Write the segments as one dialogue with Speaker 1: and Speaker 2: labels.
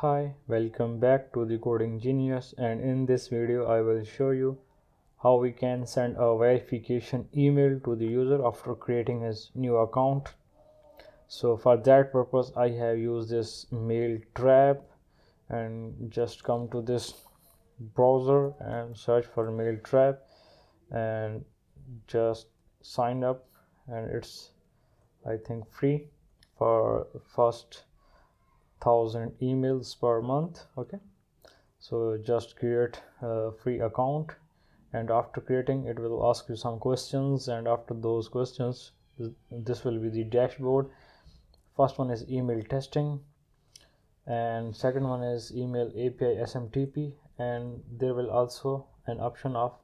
Speaker 1: Hi, welcome back to the Coding Genius, and in this video I will show you how we can send a verification email to the user after creating his new account. So for that purpose I have used this MailTrap, and just come to this browser and search for MailTrap and just sign up, and it's I think free for first 1000 emails per month. Okay, so just create a free account, and after creating it will ask you some questions, and after those questions this will be the dashboard. First one is email testing, and second one is email API SMTP, and there will also an option of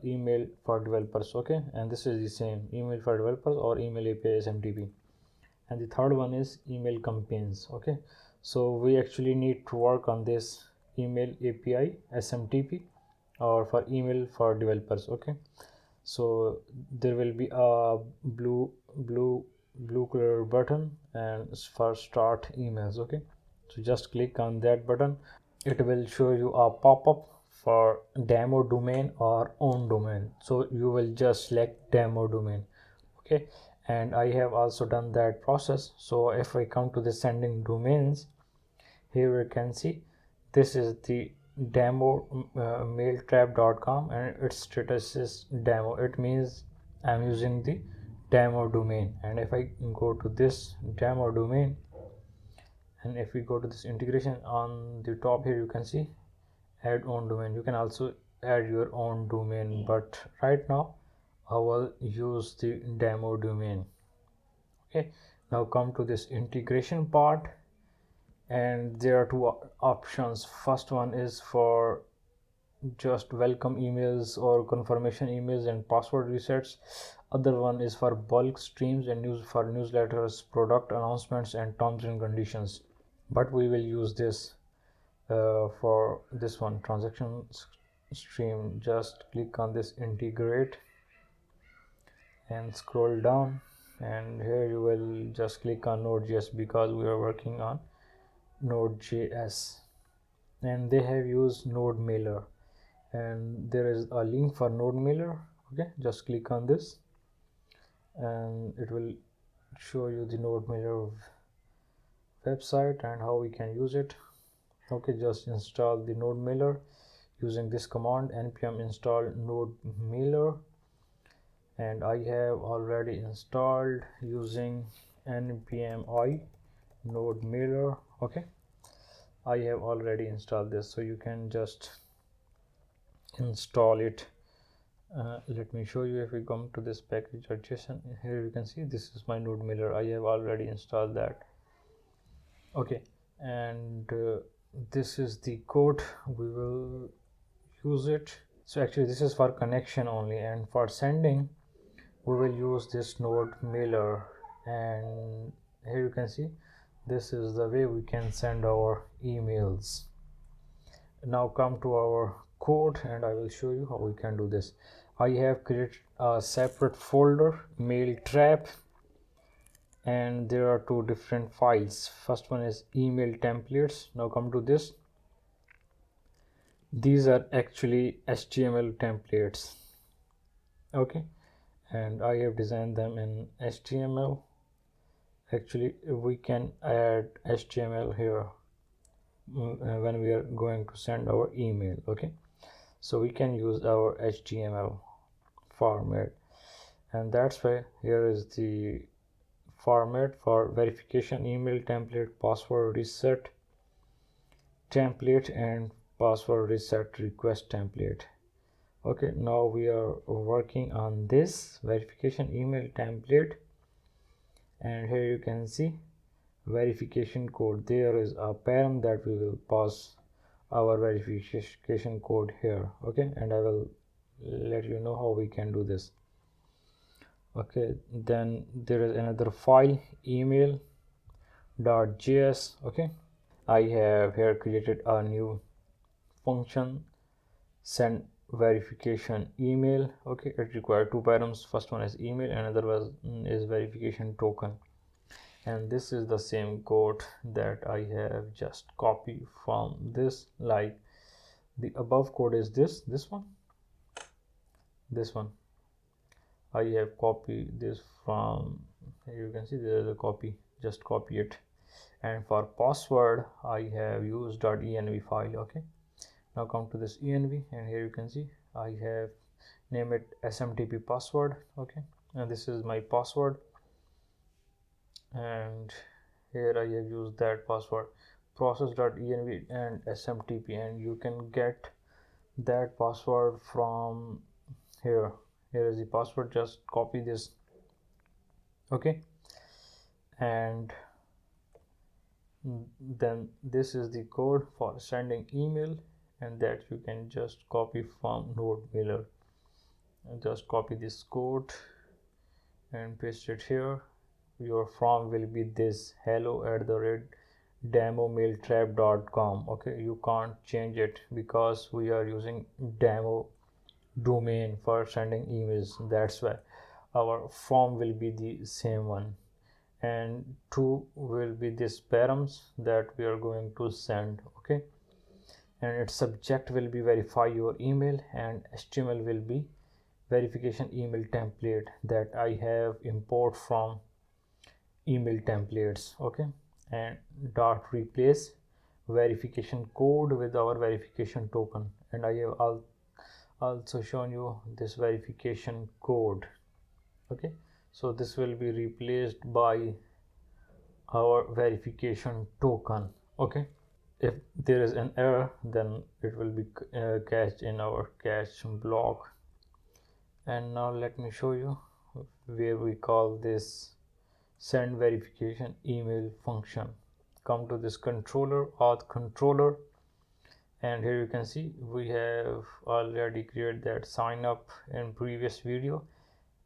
Speaker 1: email for developers. Okay, and this is the same, email for developers or email API SMTP. And the third one is email campaigns. Okay, so we actually need to work on this email API SMTP or for email for developers. Okay, so there will be a blue color button and for start emails. Okay, so just click on that button. It will show you a pop-up for demo domain or own domain, so you will just select demo domain. Okay, and I have also done that process. So if I come to the sending domains, here you can see this is the demo mailtrap.com, and its status is demo. It means I'm using the demo domain. And if I go to this demo domain, and if we go to this integration on the top here, you can see add own domain. You can also add your own domain, but right now I will use the demo domain. Okay, now come to this integration part, and there are two options. First one is for just welcome emails or confirmation emails and password resets. Other one is for bulk streams and for newsletters, product announcements, and terms and conditions. But we will use this for this one, transaction stream. Just click on this integrate and scroll down, and here you will just click on Nodejs because we are working on Nodejs, and they have used node mailer, and there is a link for node mailer. Okay, just click on this and it will show you the node mailer website and how we can use it. Okay, just install the node mailer using this command npm install node mailer, and I have already installed using npm I node mailer. Okay, I have already installed this, so you can just install it. Let me show you. If we come to this package.json, here you can see this is my node mailer. I have already installed that. Okay, and this is the code we will use it. So actually this is for connection only, and for sending we will use this node mailer. And here you can see this is the way we can send our emails. Now come to our code and I will show you how we can do this. I have created a separate folder, MailTrap, and there are two different files. First one is email templates. Now come to this. These are actually HTML templates. Okay, and I have designed them in HTML. Actually we can add HTML here when we are going to send our email. Okay, so we can use our HTML format, and that's why here is the format for verification email template, password reset template, and password reset request template. Okay, now we are working on this verification email template, and here you can see verification code. There is a param that we will pass our verification code here. Okay, and I will let you know how we can do this. Okay, then there is another file, email.js. okay, I have here created a new function, send verification email. Okay, it requires two params. First one is email and another one is verification token. and this is the same code that I have just copied from this. Like the above code is this one I have copied this from here. You can see there is a copy, just copy it. And for password I have used .env file. Okay, now come to this env, and here you can see I have named it smtp password. Okay, and this is my password, and here I have used that password process.env and smtp, and you can get that password from here. Here is the password, just copy this. Okay, and then this is the code for sending email, and that you can just copy from Nodejs. And just copy this code and paste it here. Your from will be this hello@demomailtrap.com. okay, you can't change it because we are using demo domain for sending emails. That's why our form will be the same one, and 2 will be this params that we are going to send. Okay, and its subject will be verify your email, and HTML will be verification email template that I have import from email templates. Okay, and dot replace verification code with our verification token, and I have also shown you this verification code. Okay, so this will be replaced by our verification token. Okay, if there is an error, then it will be cached in our cache block. And now let me show you where we call this send verification email function. Come to this controller, auth controller, and here you can see we have already created that sign up in previous video,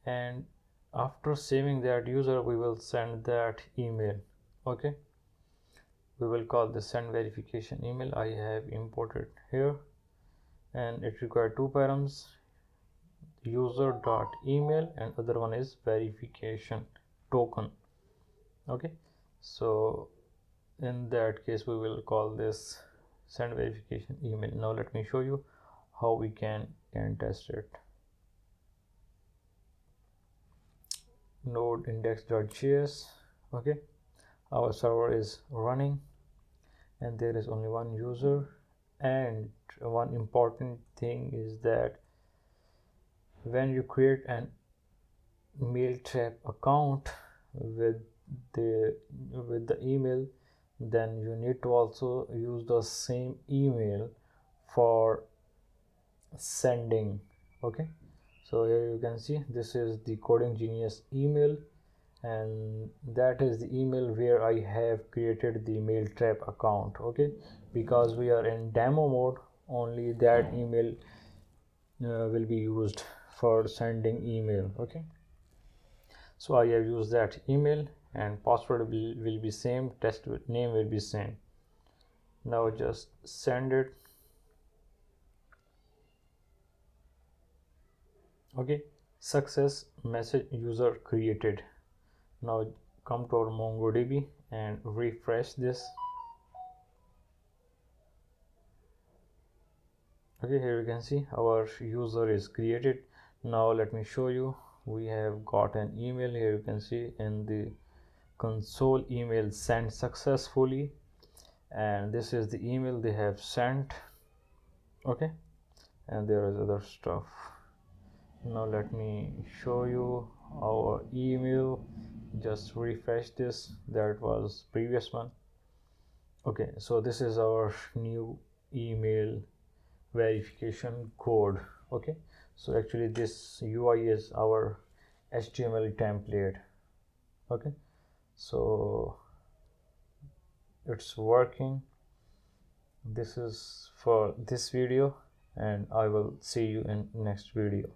Speaker 1: and after saving that user we will send that email. Okay, we will call the send verification email. I have imported here, and it requires 2 params, user.email, and other one is verification token. Okay, so in that case we will call this send verification email. Now let me show you how we can test it. Node index.js. okay, our server is running, and there is only one user, and one important thing is that when you create an MailTrap account with the email, then you need to also use the same email for sending. Okay, so here you can see this is the coding genius email, and that is the email where I have created the MailTrap account. Okay, because we are in demo mode, only that email will be used for sending email. Okay, so I have used that email, and password will be same, test name will be same. Now just send it. Okay, success message user created. Now come to our MongoDB and refresh this. Okay, here you can see our user is created. Now let me show you, we have got an email. Here you can see in the console email sent successfully, and this is the email they have sent. Okay, and there is other stuff. Now let me show you our email. Just refresh this, that was previous one. Okay, so this is our new email verification code. Okay, so actually this UI is our HTML template. Okay, so it's working. This is for this video, and I will see you in next video.